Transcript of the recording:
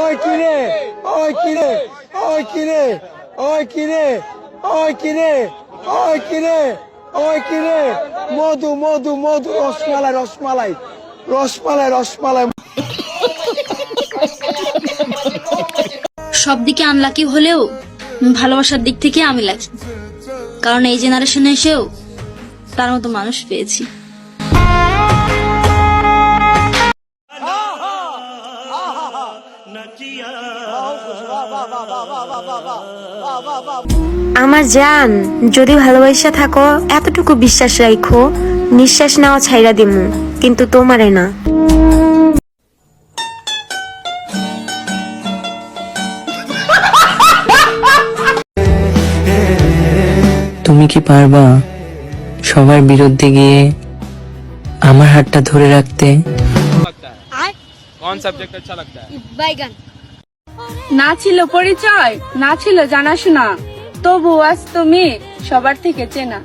ওই কিরে ওই কিরে ওই কিরে ওই কিরে ওই কিরে ওই কিরে ওই কিরে মধু মধু মধু রসমালাই রসমালাই রসমালাই রসমালাই। সব দিকে আনলাকি হলেও ভালোবাসার দিক থেকে আমি লাকি, কারণ এই জেনারেশনে এসেও তার মতো মানুষ পেয়েছি। আমার জান, যদি ভালোবাসা থাকো এতটুকু বিশ্বাস রাখো, নিঃশ্বাস নেওয়া ছাইরা দিমু, কিন্তু তোমারে না। তুমি কি পারবা সবার বিরুদ্ধে গিয়ে আমার হাতটা ধরে রাখতে? না ছিল পরিচয়, না ছিল জানাশোনা, তবু আজ তুমি সবার থেকে চেনা।